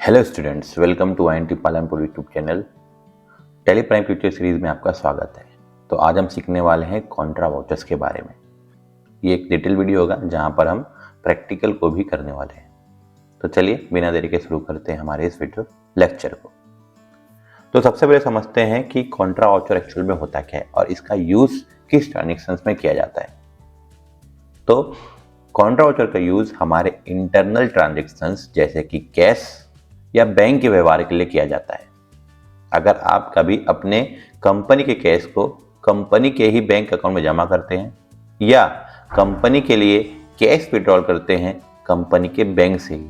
Hello students, welcome to INT Palanpur YouTube channel. Tally Prime tutor series में आपका स्वागत है। तो आज हम सीखने वाले हैं कॉन्ट्रा वाउचर्स के बारे में। ये एक डिटेल वीडियो होगा जहां पर हम प्रैक्टिकल को भी करने वाले हैं। तो चलिए बिना देरी के शुरू करते हैं हमारे इस वीडियो लेक्चर को। तो सबसे पहले समझते हैं कि कॉन्ट्रा वाउचर एक्चुअल में होता क्या है और इसका यूज किस ट्रांजेक्शन्स में किया जाता है। तो कॉन्ट्रा वाउचर का यूज हमारे इंटरनल ट्रांजेक्शन्स जैसे कि कैश या बैंक के व्यवहार के लिए किया जाता है। अगर आप कभी अपने कंपनी के कैश को कंपनी के ही बैंक अकाउंट में जमा करते हैं या कंपनी के लिए कैश विड्रॉल करते हैं कंपनी के बैंक से ही,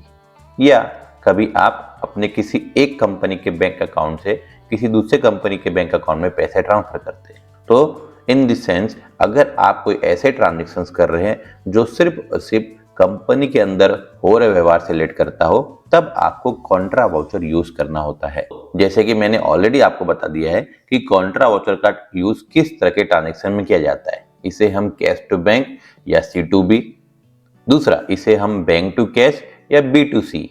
या कभी आप अपने किसी एक कंपनी के बैंक अकाउंट से किसी दूसरे कंपनी के बैंक अकाउंट में पैसे ट्रांसफर करते हैं, तो इन दिस सेंस अगर आप कोई ऐसे ट्रांजेक्शन्स कर रहे हैं जो सिर्फ कंपनी के अंदर हो रहे व्यवहार से रिलेट करता हो, तब आपको कॉन्ट्रा वाउचर यूज करना होता है। जैसे कि मैंने ऑलरेडी आपको बता दिया है कि कॉन्ट्रा वाउचर का यूज किस तरह के ट्रांजैक्शन में किया जाता है। इसे हम कैश टू बैंक या C2B, दूसरा इसे हम बैंक टू कैश या B2C,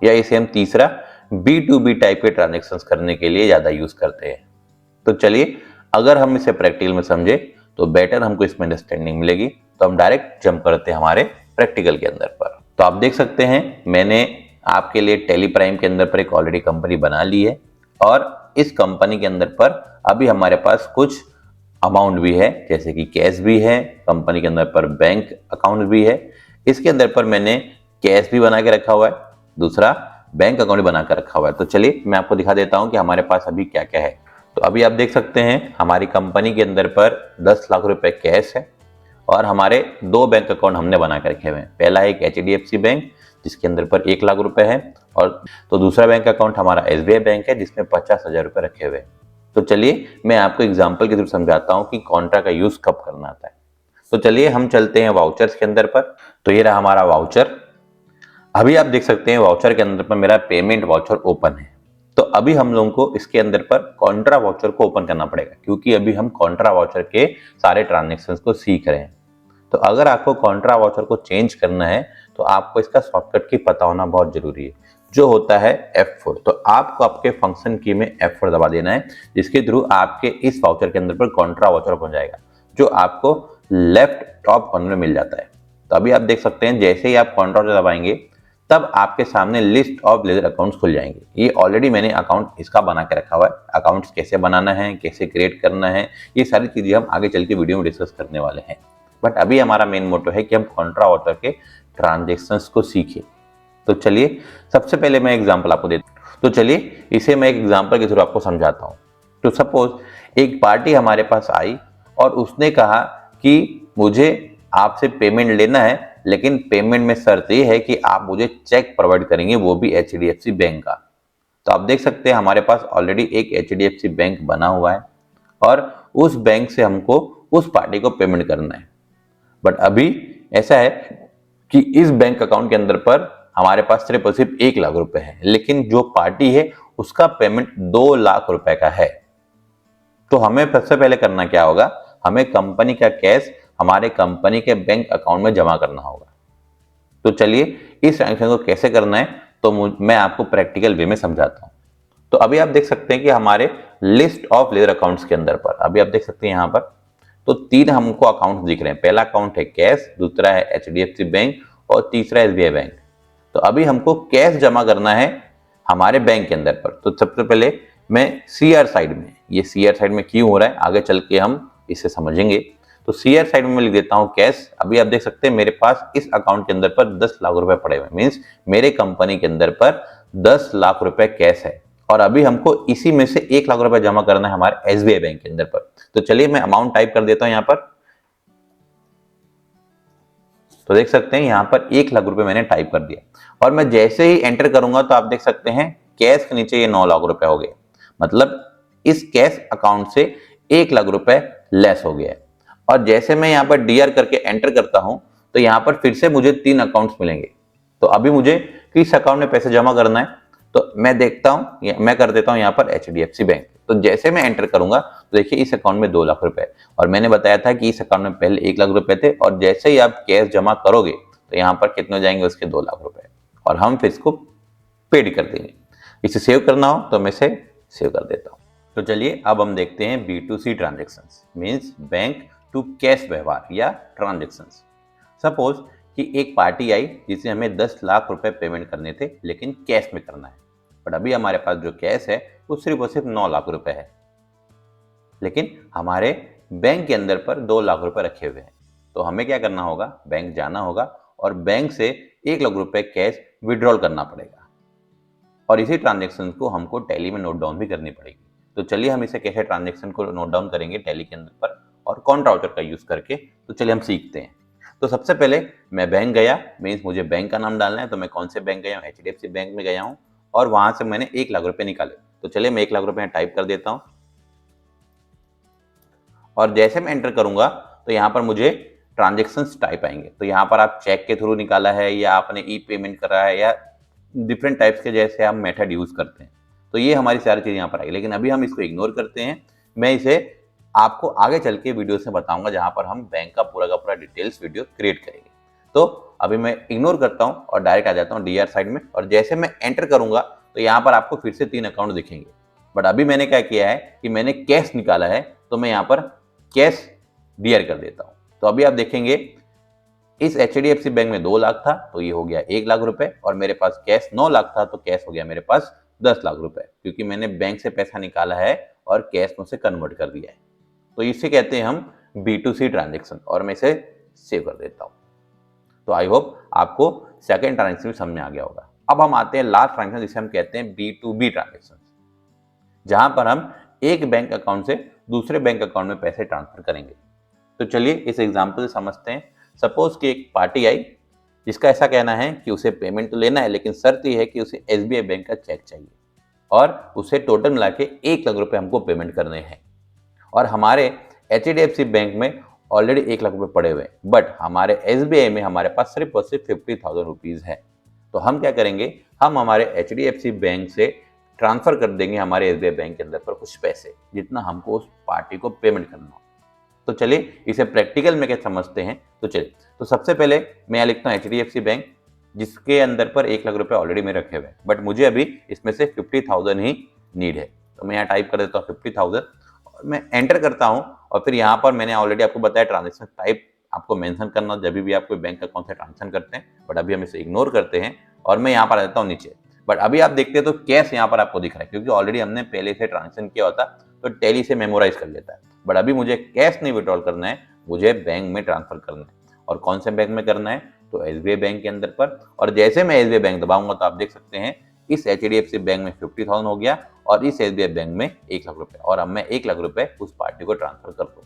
या इसे हम तीसरा B2B टाइप के ट्रांजेक्शन्स करने के लिए ज्यादा यूज करते हैं। तो चलिए, अगर हम इसे प्रैक्टिकल में समझे तो बेटर हमको इसमें अंडरस्टैंडिंग मिलेगी। तो हम डायरेक्ट जंप करते हैं हमारे प्रैक्टिकल के अंदर पर। तो आप देख सकते हैं मैंने आपके लिए टेली प्राइम के अंदर पर एक ऑलरेडी कंपनी बना ली है और इस कंपनी के अंदर पर अभी हमारे पास कुछ अमाउंट भी है, जैसे कि कैश भी है, कंपनी के अंदर पर बैंक अकाउंट भी है। इसके अंदर पर मैंने कैश भी बना के रखा हुआ है, दूसरा बैंक अकाउंट बना कर रखा हुआ है। तो चलिए मैं आपको दिखा देता हूं कि हमारे पास अभी क्या क्या है। तो अभी आप देख सकते हैं हमारी कंपनी के अंदर पर 10 लाख रुपए कैश है और हमारे दो बैंक अकाउंट हमने बना के रखे हुए हैं। पहला एक HDFC बैंक जिसके अंदर पर 1 लाख रुपए है, और तो दूसरा बैंक अकाउंट हमारा SBI बैंक है जिसमें 50,000 रुपए रखे हुए हैं। तो चलिए मैं आपको एग्जाम्पल के थ्रू समझाता हूँ कि कॉन्ट्रा का यूज कब करना आता है। तो चलिए हम चलते हैं वाउचर्स के अंदर पर। तो ये रहा हमारा वाउचर। अभी आप देख सकते हैं वाउचर के अंदर पर मेरा पेमेंट वाउचर ओपन है। तो अभी हम लोगों को इसके अंदर पर कॉन्ट्रा वाउचर को ओपन करना पड़ेगा, क्योंकि अभी हम कॉन्ट्रा वाउचर के सारे ट्रांजेक्शन्स को सीख रहे हैं। तो अगर आपको कॉन्ट्रा वाउचर को चेंज करना है तो आपको इसका शॉर्टकट की पता होना बहुत जरूरी है, जो होता है F4। तो आपको आपके फंक्शन की में F4 दबा देना है, जिसके थ्रू आपके इस वाउचर के अंदर पर कॉन्ट्रा वाउचर बन जाएगा, जो आपको लेफ्ट टॉप कॉर्नर में मिल जाता है। तो अभी आप देख सकते हैं जैसे ही आप कॉन्ट्रा वाउचर दबाएंगे तब आपके सामने लिस्ट ऑफ लेजर अकाउंट्स खुल जाएंगे। ये ऑलरेडी मैंने अकाउंट इसका बना के रखा हुआ है। अकाउंट्स कैसे बनाना है, कैसे क्रिएट करना है, ये सारी चीजें हम आगे चल के वीडियो में डिस्कस करने वाले हैं। बट अभी हमारा मेन मोटो है कि हम कॉन्ट्रा वाउचर के ट्रांजेक्शन्स को सीखें। तो चलिए सबसे पहले मैं एग्जांपल आपको देता हूं। तो चलिए इसे मैं एक एग्जांपल के थ्रू आपको समझाता हूं। तो सपोज एक पार्टी हमारे पास आई और उसने कहा कि मुझे आपसे पेमेंट लेना है, लेकिन पेमेंट में शर्त यह है कि आप मुझे चेक प्रोवाइड करेंगे, वो भी HDFC बैंक का। तो आप देख सकते हैं हमारे पास ऑलरेडी एक HDFC बैंक बना हुआ है और उस बैंक से हमको उस पार्टी को पेमेंट करना है। बट अभी ऐसा है कि इस बैंक अकाउंट के अंदर पर हमारे पास सिर्फ और सिर्फ 1 लाख रुपए है, लेकिन जो पार्टी है उसका पेमेंट 2 लाख रुपए का है। तो हमें सबसे पहले करना क्या होगा, हमें कंपनी का कैश हमारे कंपनी के बैंक अकाउंट में जमा करना होगा। तो चलिए इस ट्रांजेक्शन को कैसे करना है तो मैं आपको प्रैक्टिकल वे में समझाता हूं। तो अभी आप देख सकते हैं कि हमारे लिस्ट ऑफ लेजर अकाउंट्स के अंदर पर अभी आप देख सकते हैं यहां पर तो 3 हमको अकाउंट दिख रहे हैं। पहला अकाउंट है कैश, दूसरा है HDFC बैंक और तीसरा SBI बैंक। तो अभी हमको कैश जमा करना है हमारे बैंक के अंदर पर। तो सबसे पहले मैं CR साइड में, ये CR साइड में क्यों हो रहा है आगे चल के हम इसे समझेंगे। तो CR साइड में मैं लिख देता हूं कैश। अभी आप देख सकते हैं मेरे पास इस अकाउंट के अंदर पर 10 लाख रुपए पड़े हुए, मीन्स मेरे कंपनी के अंदर पर 10 लाख रुपए कैश है और अभी हमको इसी में से 1 लाख रुपए जमा करना है हमारे SBI बैंक के अंदर पर। तो चलिए मैं अमाउंट टाइप कर देता हूं यहां पर। तो देख सकते हैं यहां पर 1 लाख रुपए मैंने टाइप कर दिया और मैं जैसे ही एंटर करूंगा तो आप देख सकते हैं कैश के नीचे ये 9 लाख रुपए हो गए। मतलब इस कैश अकाउंट से 1 लाख रुपए लेस हो गया है। और जैसे मैं यहाँ पर DR करके एंटर करता हूं तो यहाँ पर फिर से मुझे 3 अकाउंट्स मिलेंगे। तो अभी मुझे किस अकाउंट में पैसे जमा करना है तो मैं देखता हूं, मैं कर देता हूं यहाँ पर HDFC बैंक। तो जैसे मैं एंटर करूंगा तो देखिए इस अकाउंट में 2 लाख रुपए और मैंने बताया था कि इस अकाउंट में पहले 1 लाख रुपए थे और जैसे ही आप कैश जमा करोगे तो यहाँ पर कितने हो जाएंगे उसके 2 लाख रुपए और हम फिर इसको पेड कर देंगे। इसे सेव करना हो तो मैं इसे सेव कर देता हूँ। तो चलिए अब हम देखते हैं B2C transactions, means bank to cash व्यवहार या ट्रांजेक्शन्स। सपोज कि एक पार्टी आई जिसे हमें 10 लाख रुपए पेमेंट करने थे लेकिन कैश में करना है, बट अभी हमारे पास जो कैश है वो सिर्फ और सिर्फ 9 लाख रुपए है, लेकिन हमारे बैंक के अंदर पर 2 लाख रुपए रखे हुए हैं। तो हमें क्या करना होगा, बैंक जाना होगा और बैंक से 1 लाख रुपए कैश विड्रॉल करना पड़ेगा, और इसी ट्रांजेक्शन को हमको टैली में नोट डाउन भी करनी पड़ेगी। तो चलिए हम इसे कैसे ट्रांजेक्शन को नोट डाउन करेंगे टैली के अंदर पर और कॉन्ट्रा वाउचर का यूज करके, तो चलिए हम सीखते हैं। तो सबसे पहले मैं बैंक गया, मीन्स मुझे बैंक का नाम डालना है, तो मैं कौन से बैंक गया हूँ, HDFC बैंक में गया हूँ और वहां से मैंने 1 लाख रुपए निकाले। तो चलिए मैं 1 लाख रुपए टाइप कर देता हूँ और जैसे मैं एंटर करूंगा तो यहाँ पर मुझे ट्रांजेक्शन्स टाइप आएंगे। तो यहाँ पर आप चेक के थ्रू निकाला है या आपने ई पेमेंट करा है या डिफरेंट टाइप्स के जैसे आप मेथड यूज करते हैं, तो ये हमारी सारी चीज़ यहाँ पर आएगी, लेकिन अभी हम इसको इग्नोर करते हैं। मैं इसे आपको आगे चल के वीडियो से बताऊंगा जहां पर हम बैंक का पूरा डिटेल्स वीडियो क्रिएट करेंगे। तो अभी मैं इग्नोर करता हूं और डायरेक्ट आ जाता हूं डीआर साइड में, और जैसे मैं एंटर करूंगा तो यहाँ पर आपको फिर से 3 अकाउंट दिखेंगे। बट अभी मैंने क्या किया है कि मैंने कैश निकाला है, तो मैं यहाँ पर कैश डीआर कर देता हूँ। तो अभी आप देखेंगे इस HDFC बैंक में 2 लाख था तो ये हो गया 1 लाख रुपए, और मेरे पास कैश 9 लाख था तो कैश हो गया मेरे पास 10 लाख रुपए, क्योंकि मैंने बैंक से पैसा निकाला है और कैश में से कन्वर्ट कर दिया है। तो इसे कहते हैं हम B2C ट्रांजेक्शन, और मैं इसे सेव कर देता हूँ। तो आई होप आपको सेकंड ट्रांजेक्शन समझ में आ गया होगा। अब हम आते हैं लास्ट ट्रांजेक्शन जिसे हम कहते हैं B2B ट्रांजेक्शन, जहां पर हम एक बैंक अकाउंट से दूसरे बैंक अकाउंट में पैसे ट्रांसफर करेंगे। तो चलिए इस एग्जाम्पल से समझते हैं। सपोज कि एक पार्टी आई जिसका ऐसा कहना है कि उसे पेमेंट तो लेना है, लेकिन शर्त यह है कि उसे SBI बैंक का चेक चाहिए और उसे टोटल मिला के 1 लाख रुपए हमको पेमेंट करने हैं, और हमारे HDFC बैंक में ऑलरेडी 1 लाख रुपए पड़े हुए हैं, बट हमारे SBI में हमारे पास सिर्फ और सिर्फ 50,000 रुपीज है। तो हम क्या करेंगे, हम हमारे HDFC बैंक से ट्रांसफर कर देंगे हमारे SBI बैंक के अंदर पर कुछ पैसे, जितना हमको उस पार्टी को पेमेंट करना हो। तो चलिए इसे प्रैक्टिकल में क्या समझते हैं। तो चलिए, तो सबसे पहले मैं यहाँ लिखता हूँ HDFC बैंक, जिसके अंदर पर 1 लाख रुपए ऑलरेडी में रखे हुए हैं, बट मुझे अभी इसमें से 50,000 ही नीड है। तो मैं यहाँ टाइप कर देता हूँ 50,000 और मैं एंटर करता हूँ, और फिर यहाँ पर मैंने ऑलरेडी आपको बताया ट्रांजेक्शन टाइप आपको मेंशन करना जब भी आप कोई बैंक अकाउंट से ट्रांजेक्शन करते हैं, बट अभी हम इसे इग्नोर करते हैं और मैं यहाँ पर आ जाता हूँ नीचे। बट अभी आप देखते हैं तो कैश यहाँ पर आपको दिख रहा है, क्योंकि ऑलरेडी हमने पहले से ट्रांजेक्शन किया होता तो टैली से मेमोराइज कर लेता है। बट अभी मुझे कैश नहीं विड्रॉल करना है, मुझे बैंक में ट्रांसफर करना है। और कौन से बैंक में करना है, तो SBI बैंक के अंदर पर। और जैसे मैं SBI बैंक दबाऊंगा तो आप देख सकते हैं इस HDFC बैंक में 50,000 हो गया और इस SBI बैंक में 1 लाख रुपए, और अब मैं 1 लाख रुपए उस पार्टी को ट्रांसफर कर दूँ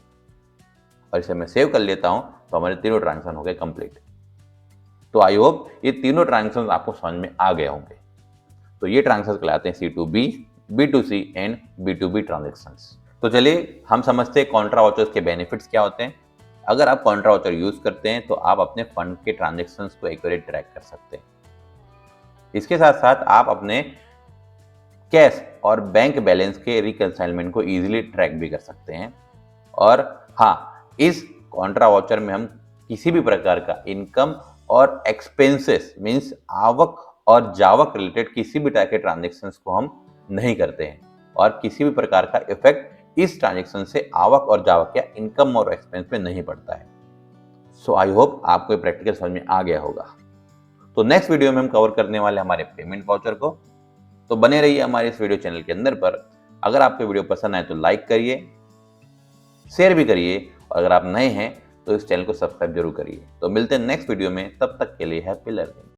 और इसे मैं सेव कर लेता हूँ। तो हमारे तीनों ट्रांजेक्शन हो गए कंप्लीट। तो आई होप ये तीनों ट्रांजेक्शन आपको समझ में आ गए होंगे। तो ये ट्रांजेक्शन कहलाते हैं C2B, B2C and B2B transactions. तो चलिए हम समझते हैं कॉन्ट्रा वाउचर्स के बेनिफिट्स क्या होते हैं। अगर आप कॉन्ट्रा वाउचर यूज करते हैं तो आप अपने फंड के ट्रांजेक्शंस को एक्यूरेट ट्रैक कर सकते हैं। इसके साथ साथ आप अपने कैश और बैंक बैलेंस के रिकंसाइलमेंट को इजीली ट्रैक भी कर सकते हैं। और हाँ, इस कॉन्ट्रा वाउचर में हम किसी भी प्रकार का इनकम और एक्सपेंसेस मीन्स आवक और जावक रिलेटेड किसी भी टाइप के ट्रांजेक्शन्स को हम नहीं करते हैं, और किसी भी प्रकार का इफेक्ट इस ट्रांजेक्शन से आवक और जावक या इनकम और एक्सपेंस पे नहीं पड़ता है। सो आई होप आपको ये प्रैक्टिकल समझ में आ गया होगा। तो नेक्स्ट वीडियो में हम कवर करने वाले हमारे पेमेंट वाउचर को। तो बने रहिए हमारे इस वीडियो चैनल के अंदर पर। अगर आपको वीडियो पसंद आए तो लाइक करिए, शेयर भी करिए, और अगर आप नए हैं तो इस चैनल को सब्सक्राइब जरूर करिए। तो मिलते हैं नेक्स्ट वीडियो में, तब तक के लिए हैप्पी लर्निंग।